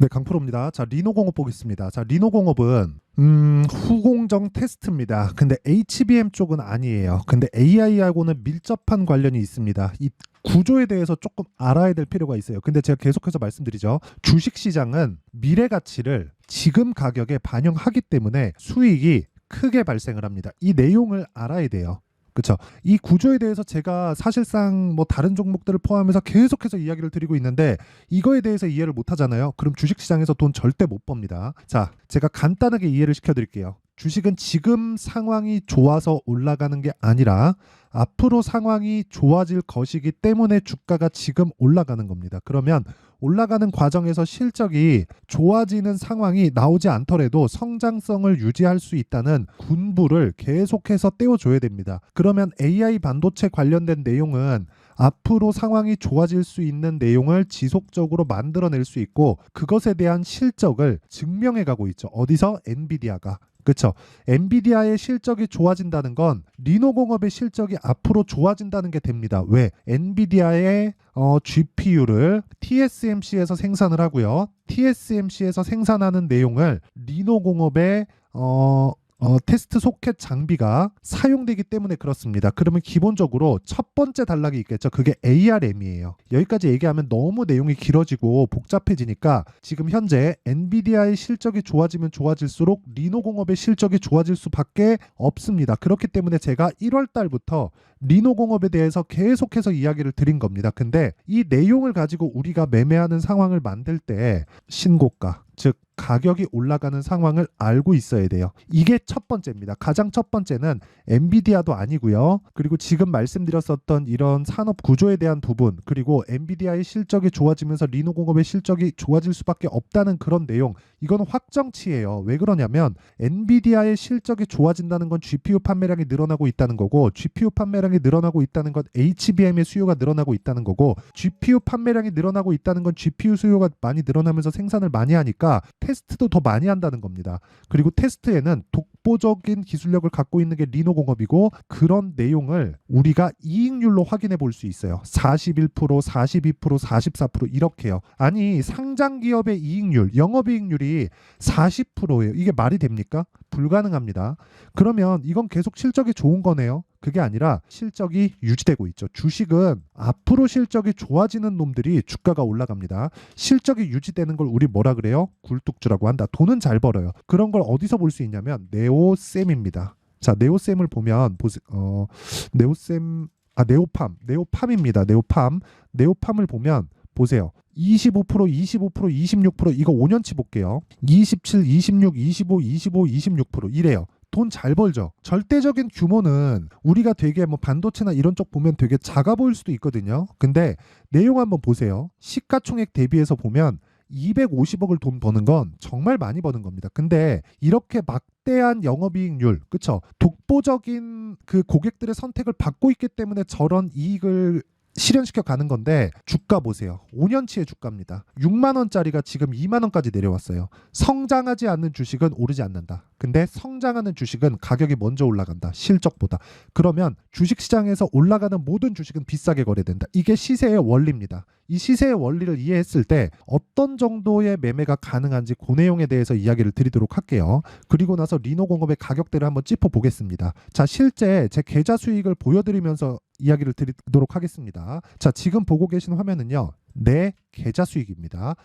네, 강프로입니다. 자, 리노공업 보겠습니다. 자, 리노공업은 후공정 테스트입니다. 근데 HBM 쪽은 아니에요. 근데 AI하고는 밀접한 관련이 있습니다. 이 구조에 대해서 조금 알아야 될 필요가 있어요. 근데 제가 계속해서 말씀드리죠. 주식시장은 미래 가치를 지금 가격에 반영하기 때문에 수익이 크게 발생을 합니다. 이 내용을 알아야 돼요. 그렇죠. 이 구조에 대해서 제가 사실상 뭐 다른 종목들을 포함해서 계속해서 이야기를 드리고 있는데 이거에 대해서 이해를 못 하잖아요. 그럼 주식시장에서 돈 절대 못 법니다. 자, 제가 간단하게 이해를 시켜드릴게요. 주식은 지금 상황이 좋아서 올라가는 게 아니라 앞으로 상황이 좋아질 것이기 때문에 주가가 지금 올라가는 겁니다. 그러면 올라가는 과정에서 실적이 좋아지는 상황이 나오지 않더라도 성장성을 유지할 수 있다는 군부를 계속해서 떼어줘야 됩니다. 그러면 AI 반도체 관련된 내용은 앞으로 상황이 좋아질 수 있는 내용을 지속적으로 만들어낼 수 있고 그것에 대한 실적을 증명해 가고 있죠. 어디서? 엔비디아가. 그렇죠. 엔비디아의 실적이 좋아진다는 건 리노공업의 실적이 앞으로 좋아진다는 게 됩니다. 왜? 엔비디아의 GPU를 TSMC에서 생산을 하고요. TSMC에서 생산하는 내용을 리노공업의 테스트 소켓 장비가 사용되기 때문에 그렇습니다. 그러면 기본적으로 첫 번째 단락이 있겠죠. 그게 ARM이에요. 여기까지 얘기하면 너무 내용이 길어지고 복잡해지니까 지금 현재 엔비디아의 실적이 좋아지면 좋아질수록 리노공업의 실적이 좋아질 수밖에 없습니다. 그렇기 때문에 제가 1월 달부터 리노공업에 대해서 계속해서 이야기를 드린 겁니다. 근데 이 내용을 가지고 우리가 매매하는 상황을 만들 때 신고가, 즉 가격이 올라가는 상황을 알고 있어야 돼요. 이게 첫 번째입니다. 가장 첫 번째는 엔비디아도 아니고요. 그리고 지금 말씀드렸었던 이런 산업 구조에 대한 부분, 그리고 엔비디아의 실적이 좋아지면서 리노공업의 실적이 좋아질 수밖에 없다는 그런 내용, 이건 확정치예요. 왜 그러냐면 엔비디아의 실적이 좋아진다는 건 GPU 판매량이 늘어나고 있다는 거고, GPU 판매량이 늘어나고 있다는 건 HBM의 수요가 늘어나고 있다는 거고, GPU 판매량이 늘어나고 있다는 건 GPU 수요가 많이 늘어나면서 생산을 많이 하니까 테스트도 더 많이 한다는 겁니다. 그리고 테스트에는 독보적인 기술력을 갖고 있는 게 리노공업이고, 그런 내용을 우리가 이익률로 확인해 볼 수 있어요. 41%, 42%, 44% 이렇게요. 아니, 상장 기업의 이익률, 영업이익률이 40%예요. 이게 말이 됩니까? 불가능합니다. 그러면 이건 계속 실적이 좋은 거네요. 그게 아니라 실적이 유지되고 있죠. 주식은 앞으로 실적이 좋아지는 놈들이 주가가 올라갑니다. 실적이 유지되는 걸 우리 뭐라 그래요? 굴뚝주라고 한다. 돈은 잘 벌어요. 그런 걸 어디서 볼 수 있냐면 네오셈입니다. 자, 네오셈을 보면 네오팜입니다. 네오팜을 보면 보세요. 25%, 25%, 26% 이거 5년치 볼게요. 27, 26, 25, 25, 26% 이래요. 돈 잘 벌죠. 절대적인 규모는 우리가 되게 뭐 반도체나 이런 쪽 보면 되게 작아 보일 수도 있거든요. 근데 내용 한번 보세요. 시가총액 대비해서 보면 250억을 돈 버는 건 정말 많이 버는 겁니다. 근데 이렇게 막대한 영업이익률, 그쵸? 독보적인 그 고객들의 선택을 받고 있기 때문에 저런 이익을 실현시켜 가는 건데, 주가 보세요. 5년치의 주가입니다. 6만 원짜리가 지금 2만 원까지 내려왔어요. 성장하지 않는 주식은 오르지 않는다. 근데 성장하는 주식은 가격이 먼저 올라간다. 실적보다. 그러면 주식시장에서 올라가는 모든 주식은 비싸게 거래된다. 이게 시세의 원리입니다. 이 시세의 원리를 이해했을 때 어떤 정도의 매매가 가능한지 그 내용에 대해서 이야기를 드리도록 할게요. 그리고 나서 리노공업의 가격대를 한번 짚어보겠습니다. 자, 실제 제 계좌 수익을 보여드리면서 이야기를 드리도록 하겠습니다. 자, 지금 보고 계신 화면은요, 내 계좌 수익입니다.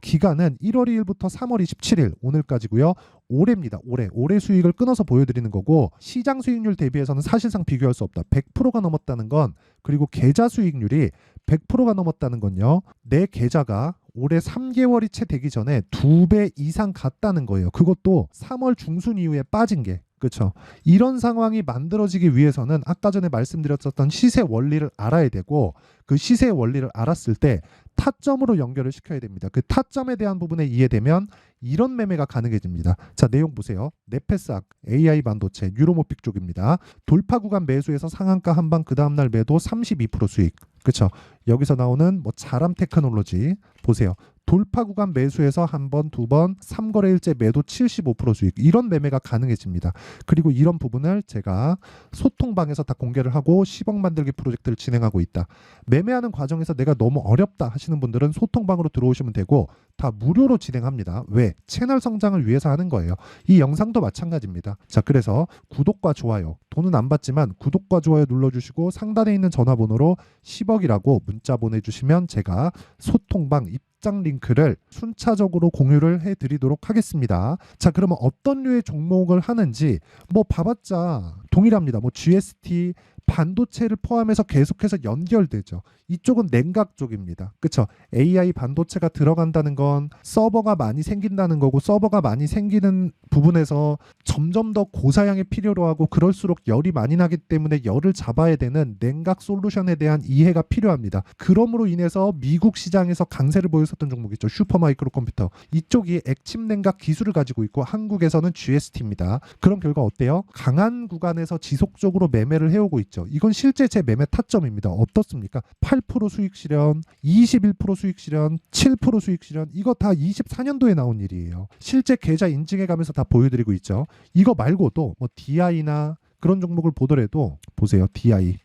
기간은 1월 2일부터 3월 27일 오늘까지고요. 올해입니다. 올해 수익을 끊어서 보여드리는 거고, 시장 수익률 대비해서는 사실상 비교할 수 없다. 100%가 넘었다는 건, 그리고 계좌 수익률이 100%가 넘었다는 건요, 내 계좌가 올해 3개월이 채 되기 전에 2배 이상 갔다는 거예요. 그것도 3월 중순 이후에 빠진 게. 그렇죠. 이런 상황이 만들어지기 위해서는 아까 전에 말씀드렸었던 시세 원리를 알아야 되고, 그 시세 원리를 알았을 때 타점으로 연결을 시켜야 됩니다. 그 타점에 대한 부분에 이해되면 이런 매매가 가능해집니다. 자, 내용 보세요. 네페스악, AI 반도체, 뉴로모픽 쪽입니다. 돌파 구간 매수에서 상한가 한방 그 다음날 매도 32% 수익. 그렇죠. 여기서 나오는 뭐 자람 테크놀로지 보세요. 돌파 구간 매수에서 한 번, 두 번, 3거래일째 매도 75% 수익 이런 매매가 가능해집니다. 그리고 이런 부분을 제가 소통방에서 다 공개를 하고 10억 만들기 프로젝트를 진행하고 있다. 매매하는 과정에서 내가 너무 어렵다 하시는 분들은 소통방으로 들어오시면 되고 다 무료로 진행합니다. 왜? 채널 성장을 위해서 하는 거예요. 이 영상도 마찬가지입니다. 자, 그래서 구독과 좋아요, 돈은 안 받지만 구독과 좋아요 눌러주시고 상단에 있는 전화번호로 10억이라고 문자 보내주시면 제가 소통방 입장 링크를 순차적으로 공유를 해드리도록 하겠습니다. 자, 그러면 어떤 류의 종목을 하는지 뭐 봐봤자 동일합니다. 뭐 GST, 반도체를 포함해서 계속해서 연결되죠. 이쪽은 냉각 쪽입니다. 그쵸? AI 반도체가 들어간다는 건 서버가 많이 생긴다는 거고, 서버가 많이 생기는 부분에서 점점 더 고사양이 필요로 하고 그럴수록 열이 많이 나기 때문에 열을 잡아야 되는 냉각 솔루션에 대한 이해가 필요합니다. 그럼으로 인해서 미국 시장에서 강세를 보였었던 종목 있죠. 슈퍼마이크로 컴퓨터. 이쪽이 액침 냉각 기술을 가지고 있고 한국에서는 GST입니다. 그런 결과 어때요? 강한 구간에서 지속적으로 매매를 해오고 있죠. 이건 실제 제 매매 타점입니다. 어떻습니까? 8% 수익 실현, 21% 수익 실현, 7% 수익 실현. 이거 다 24년도에 나온 일이에요. 실제 계좌 인증해 가면서 다 보여드리고 있죠. 이거 말고도 뭐 DI나 그런 종목을 보더라도 보세요. DI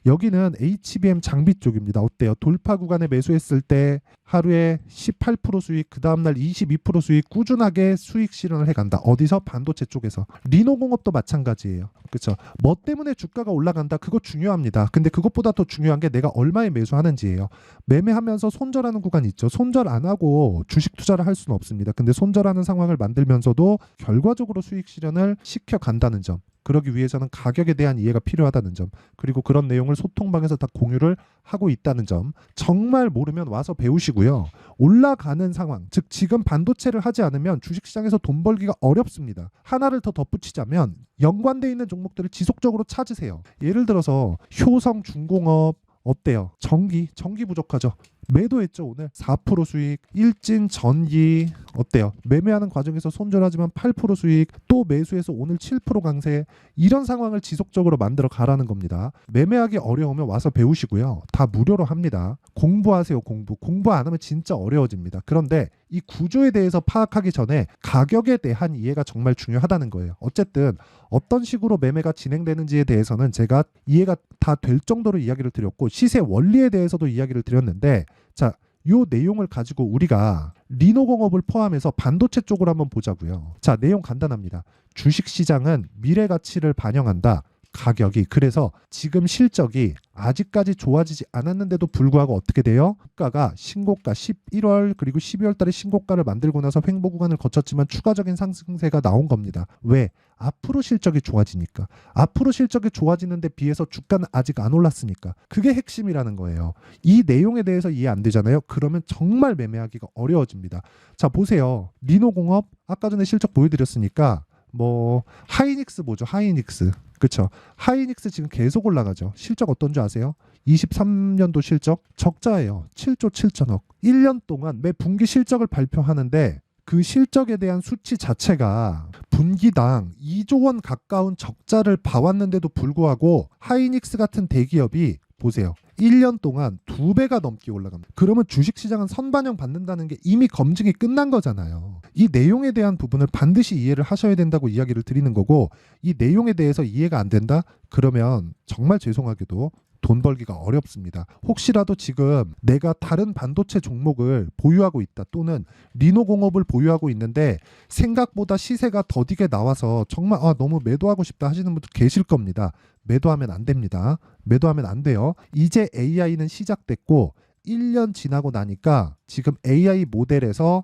여기는 HBM 장비 쪽입니다. 어때요? 돌파 구간에 매수했을 때 하루에 18% 수익, 그 다음날 22% 수익 꾸준하게 수익 실현을 해간다. 어디서? 반도체 쪽에서. 리노공업도 마찬가지예요. 그렇죠? 뭐 때문에 주가가 올라간다? 그거 중요합니다. 근데 그것보다 더 중요한 게 내가 얼마에 매수하는지예요. 매매하면서 손절하는 구간 있죠. 손절 안 하고 주식 투자를 할 수는 없습니다. 근데 손절하는 상황을 만들면서도 결과적으로 수익 실현을 시켜간다는 점. 그러기 위해서는 가격에 대한 이해가 필요하다는 점, 그리고 그런 내용을 소통방에서 다 공유를 하고 있다는 점, 정말 모르면 와서 배우시고요. 올라가는 상황, 즉 지금 반도체를 하지 않으면 주식시장에서 돈 벌기가 어렵습니다. 하나를 더 덧붙이자면 연관돼 있는 종목들을 지속적으로 찾으세요. 예를 들어서 효성 중공업 어때요? 전기 부족하죠. 매도했죠. 오늘 4% 수익. 일진 전기 어때요? 매매하는 과정에서 손절하지만 8% 수익, 또 매수해서 오늘 7% 강세. 이런 상황을 지속적으로 만들어 가라는 겁니다. 매매하기 어려우면 와서 배우시고요. 다 무료로 합니다. 공부하세요. 공부 안 하면 진짜 어려워집니다. 그런데 이 구조에 대해서 파악하기 전에 가격에 대한 이해가 정말 중요하다는 거예요. 어쨌든 어떤 식으로 매매가 진행되는지에 대해서는 제가 이해가 다 될 정도로 이야기를 드렸고, 시세 원리에 대해서도 이야기를 드렸는데, 자, 요 내용을 가지고 우리가 리노공업을 포함해서 반도체 쪽으로 한번 보자고요. 자, 내용 간단합니다. 주식시장은 미래 가치를 반영한다. 가격이. 그래서 지금 실적이 아직까지 좋아지지 않았는데도 불구하고 어떻게 돼요? 주가가 신고가 11월 그리고 12월 달에 신고가를 만들고 나서 횡보 구간을 거쳤지만 추가적인 상승세가 나온 겁니다. 왜? 앞으로 실적이 좋아지니까. 앞으로 실적이 좋아지는데 비해서 주가는 아직 안 올랐으니까. 그게 핵심이라는 거예요. 이 내용에 대해서 이해 안 되잖아요. 그러면 정말 매매하기가 어려워집니다. 자, 보세요. 리노공업 아까 전에 실적 보여드렸으니까 뭐 하이닉스 보죠. 하이닉스. 그렇죠. 하이닉스 지금 계속 올라가죠. 실적 어떤 줄 아세요? 23년도 실적 적자예요. 7조 7천억. 1년 동안 매 분기 실적을 발표하는데 그 실적에 대한 수치 자체가 분기당 2조 원 가까운 적자를 봐왔는데도 불구하고 하이닉스 같은 대기업이 보세요. 1년 동안 2배가 넘게 올라갑니다. 그러면 주식시장은 선반영 받는다는 게 이미 검증이 끝난 거잖아요. 이 내용에 대한 부분을 반드시 이해를 하셔야 된다고 이야기를 드리는 거고, 이 내용에 대해서 이해가 안 된다? 그러면 정말 죄송하게도 돈 벌기가 어렵습니다. 혹시라도 지금 내가 다른 반도체 종목을 보유하고 있다, 또는 리노공업을 보유하고 있는데 생각보다 시세가 더디게 나와서 정말 너무 매도하고 싶다 하시는 분들 계실 겁니다. 매도하면 안 됩니다. 매도하면 안 돼요. 이제 AI는 시작됐고 1년 지나고 나니까 지금 AI 모델에서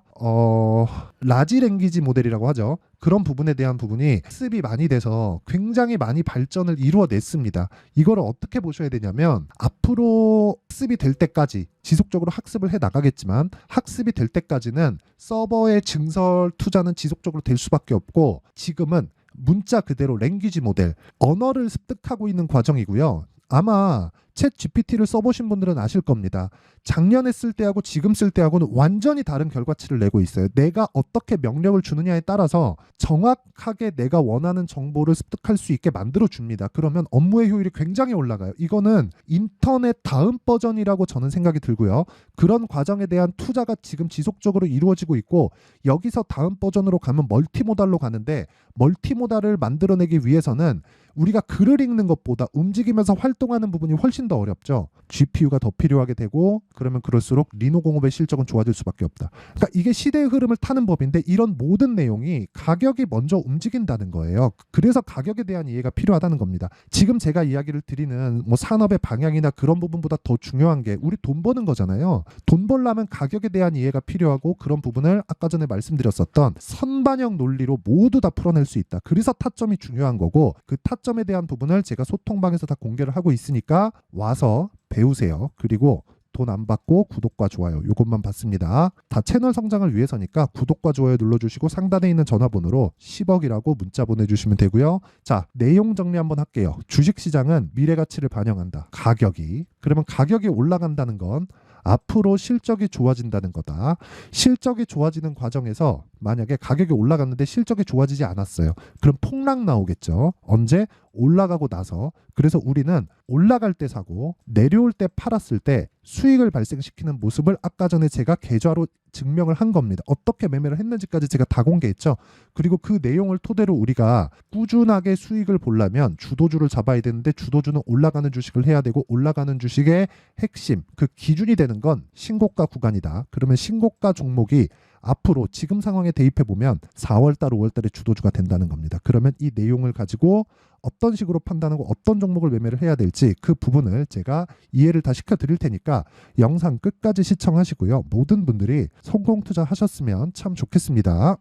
라지 랭귀지 모델이라고 하죠. 그런 부분에 대한 부분이 학습이 많이 돼서 굉장히 많이 발전을 이루어냈습니다. 이거를 어떻게 보셔야 되냐면, 앞으로 학습이 될 때까지 지속적으로 학습을 해 나가겠지만, 학습이 될 때까지는 서버의 증설 투자는 지속적으로 될 수밖에 없고, 지금은 문자 그대로 랭귀지 모델, 언어를 습득하고 있는 과정이고요. 아마 챗 GPT를 써보신 분들은 아실 겁니다. 작년에 쓸 때하고 지금 쓸 때하고는 완전히 다른 결과치를 내고 있어요. 내가 어떻게 명령을 주느냐에 따라서 정확하게 내가 원하는 정보를 습득할 수 있게 만들어 줍니다. 그러면 업무의 효율이 굉장히 올라가요. 이거는 인터넷 다음 버전이라고 저는 생각이 들고요. 그런 과정에 대한 투자가 지금 지속적으로 이루어지고 있고, 여기서 다음 버전으로 가면 멀티모달로 가는데, 멀티모달을 만들어내기 위해서는 우리가 글을 읽는 것보다 움직이면서 활동하는 부분이 훨씬 더 어렵죠. GPU가 더 필요하게 되고, 그러면 그럴수록 리노공업의 실적은 좋아질 수밖에 없다. 그러니까 이게 시대의 흐름을 타는 법인데, 이런 모든 내용이 가격이 먼저 움직인다는 거예요. 그래서 가격에 대한 이해가 필요하다는 겁니다. 지금 제가 이야기를 드리는 뭐 산업의 방향이나 그런 부분보다 더 중요한 게 우리 돈 버는 거잖아요. 돈 벌려면 가격에 대한 이해가 필요하고, 그런 부분을 아까 전에 말씀드렸었던 선반영 논리로 모두 다 풀어낼 수 있다. 그래서 타점이 중요한 거고, 그 타점에 대한 부분을 제가 소통방에서 다 공개를 하고 있으니까 와서 배우세요. 그리고 돈 안 받고 구독과 좋아요 이것만 받습니다. 다 채널 성장을 위해서니까 구독과 좋아요 눌러주시고 상단에 있는 전화번호로 10억이라고 문자 보내주시면 되고요. 자, 내용 정리 한번 할게요. 주식시장은 미래가치를 반영한다. 가격이. 그러면 가격이 올라간다는 건 앞으로 실적이 좋아진다는 거다. 실적이 좋아지는 과정에서 만약에 가격이 올라갔는데 실적이 좋아지지 않았어요. 그럼 폭락 나오겠죠. 언제? 올라가고 나서. 그래서 우리는 올라갈 때 사고 내려올 때 팔았을 때 수익을 발생시키는 모습을 아까 전에 제가 계좌로 증명을 한 겁니다. 어떻게 매매를 했는지까지 제가 다 공개했죠. 그리고 그 내용을 토대로 우리가 꾸준하게 수익을 보려면 주도주를 잡아야 되는데, 주도주는 올라가는 주식을 해야 되고, 올라가는 주식의 핵심, 그 기준이 되는 건 신고가 구간이다. 그러면 신고가 종목이 앞으로 지금 상황에 대입해 보면 4월달, 5월달에 주도주가 된다는 겁니다. 그러면 이 내용을 가지고 어떤 식으로 판단하고 어떤 종목을 매매를 해야 될지 그 부분을 제가 이해를 다 시켜드릴 테니까 영상 끝까지 시청하시고요. 모든 분들이 성공 투자하셨으면 참 좋겠습니다.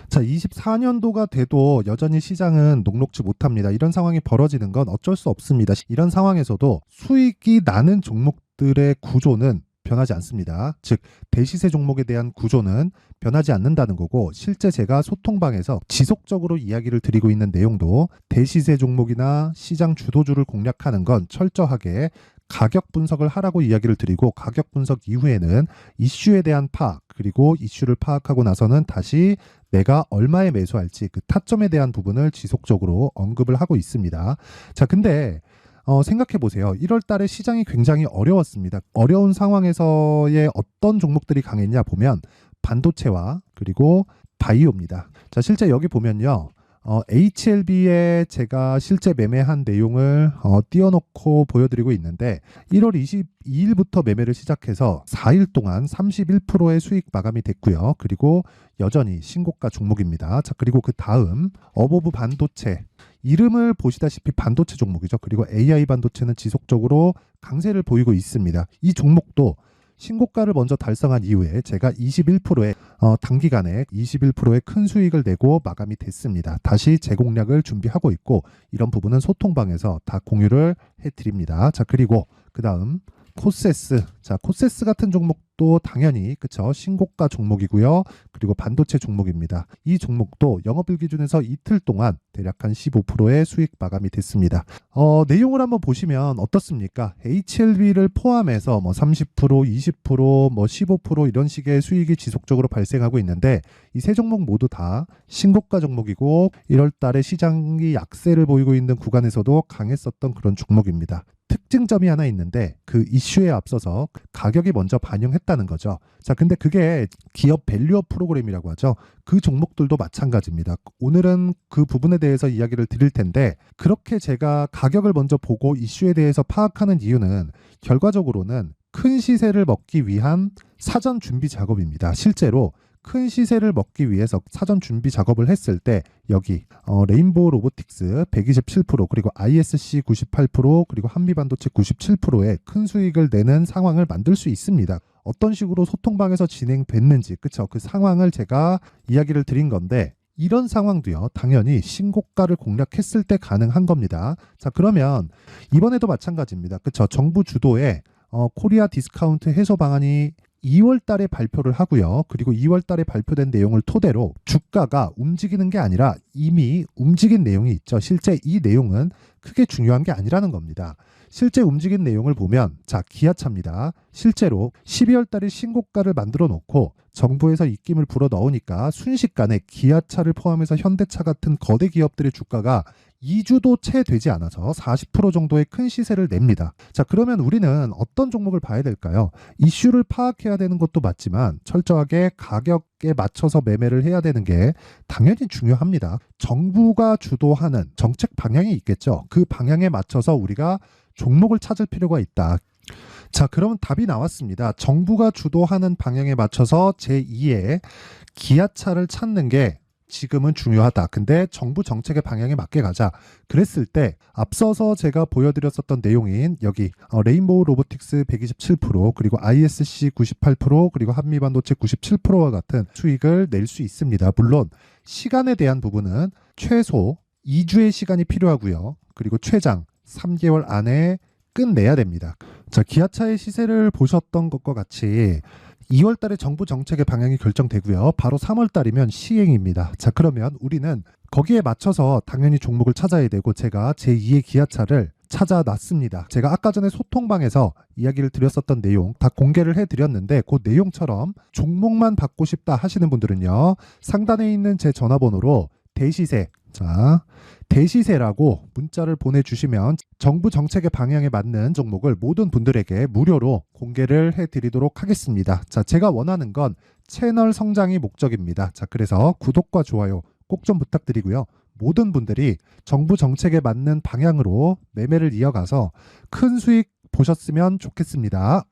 자, 24년도가 돼도 여전히 시장은 녹록지 못합니다. 이런 상황이 벌어지는 건 어쩔 수 없습니다. 이런 상황에서도 수익이 나는 종목들의 구조는 변하지 않습니다. 즉, 대시세 종목에 대한 구조는 변하지 않는다는 거고, 실제 제가 소통방에서 지속적으로 이야기를 드리고 있는 내용도 대시세 종목이나 시장 주도주를 공략하는 건 철저하게 가격 분석을 하라고 이야기를 드리고, 가격 분석 이후에는 이슈에 대한 파악, 그리고 이슈를 파악하고 나서는 다시 내가 얼마에 매수할지 그 타점에 대한 부분을 지속적으로 언급을 하고 있습니다. 자, 근데 생각해 보세요. 1월 달에 시장이 굉장히 어려웠습니다. 어려운 상황에서의 어떤 종목들이 강했냐 보면 반도체와 그리고 바이오입니다. 자, 실제 여기 보면요. HLB에 제가 실제 매매한 내용을 띄워놓고 보여드리고 있는데, 1월 22일부터 매매를 시작해서 4일 동안 31%의 수익 마감이 됐고요. 그리고 여전히 신고가 종목입니다. 자, 그리고 그 다음 어보브 반도체, 이름을 보시다시피 반도체 종목이죠. 그리고 AI 반도체는 지속적으로 강세를 보이고 있습니다. 이 종목도 신고가를 먼저 달성한 이후에 제가 21%의 단기간에 21%의 큰 수익을 내고 마감이 됐습니다. 다시 재공략을 준비하고 있고, 이런 부분은 소통방에서 다 공유를 해드립니다. 자, 그리고 그 다음 코세스. 자, 코세스 같은 종목도 당연히 그쵸, 신고가 종목이고요. 그리고 반도체 종목입니다. 이 종목도 영업일 기준에서 이틀 동안 대략 한 15%의 수익 마감이 됐습니다. 내용을 한번 보시면 어떻습니까? HLB를 포함해서 뭐 30%, 20%, 뭐 15% 이런 식의 수익이 지속적으로 발생하고 있는데, 이 세 종목 모두 다 신고가 종목이고 1월 달에 시장이 약세를 보이고 있는 구간에서도 강했었던 그런 종목입니다. 특징점이 하나 있는데, 그 이슈에 앞서서 가격이 먼저 반영했다는 거죠. 자, 근데 그게 기업 밸류업 프로그램이라고 하죠. 그 종목들도 마찬가지입니다. 오늘은 그 부분에 대해서 이야기를 드릴 텐데, 그렇게 제가 가격을 먼저 보고 이슈에 대해서 파악하는 이유는 결과적으로는 큰 시세를 먹기 위한 사전 준비 작업입니다. 실제로 큰 시세를 먹기 위해서 사전 준비 작업을 했을 때 여기 레인보우 로보틱스 127%, 그리고 ISC 98%, 그리고 한미반도체 97%의 큰 수익을 내는 상황을 만들 수 있습니다. 어떤 식으로 소통방에서 진행됐는지, 그쵸? 그 상황을 제가 이야기를 드린 건데, 이런 상황도요, 당연히 신고가를 공략했을 때 가능한 겁니다. 자, 그러면 이번에도 마찬가지입니다. 그쵸? 정부 주도의 코리아 디스카운트 해소 방안이 2월 달에 발표를 하고요. 그리고 2월 달에 발표된 내용을 토대로 주가가 움직이는 게 아니라 이미 움직인 내용이 있죠. 실제 이 내용은 크게 중요한 게 아니라는 겁니다. 실제 움직인 내용을 보면 자, 기아차입니다. 실제로 12월 달에 신고가를 만들어 놓고 정부에서 입김을 불어 넣으니까 순식간에 기아차를 포함해서 현대차 같은 거대 기업들의 주가가 2주도 채 되지 않아서 40% 정도의 큰 시세를 냅니다. 자, 그러면 우리는 어떤 종목을 봐야 될까요? 이슈를 파악해야 되는 것도 맞지만 철저하게 가격에 맞춰서 매매를 해야 되는 게 당연히 중요합니다. 정부가 주도하는 정책 방향이 있겠죠. 그 방향에 맞춰서 우리가 종목을 찾을 필요가 있다. 자, 그러면 답이 나왔습니다. 정부가 주도하는 방향에 맞춰서 제2의 기아차를 찾는 게 지금은 중요하다. 근데 정부 정책의 방향에 맞게 가자. 그랬을 때 앞서서 제가 보여드렸었던 내용인 여기 레인보우 로보틱스 127% 그리고 ISC 98% 그리고 한미반도체 97%와 같은 수익을 낼 수 있습니다. 물론 시간에 대한 부분은 최소 2주의 시간이 필요하고요. 그리고 최장 3개월 안에 끝내야 됩니다. 자, 기아차의 시세를 보셨던 것과 같이 2월 달에 정부 정책의 방향이 결정되고요. 바로 3월 달이면 시행입니다. 자, 그러면 우리는 거기에 맞춰서 당연히 종목을 찾아야 되고 제가 제2의 기아차를 찾아놨습니다. 제가 아까 전에 소통방에서 이야기를 드렸었던 내용 다 공개를 해드렸는데 그 내용처럼 종목만 받고 싶다 하시는 분들은요. 상단에 있는 제 전화번호로 대시세, 자, 대시세라고 문자를 보내주시면 정부 정책의 방향에 맞는 종목을 모든 분들에게 무료로 공개를 해드리도록 하겠습니다. 자, 제가 원하는 건 채널 성장이 목적입니다. 자, 그래서 구독과 좋아요 꼭 좀 부탁드리고요. 모든 분들이 정부 정책에 맞는 방향으로 매매를 이어가서 큰 수익 보셨으면 좋겠습니다.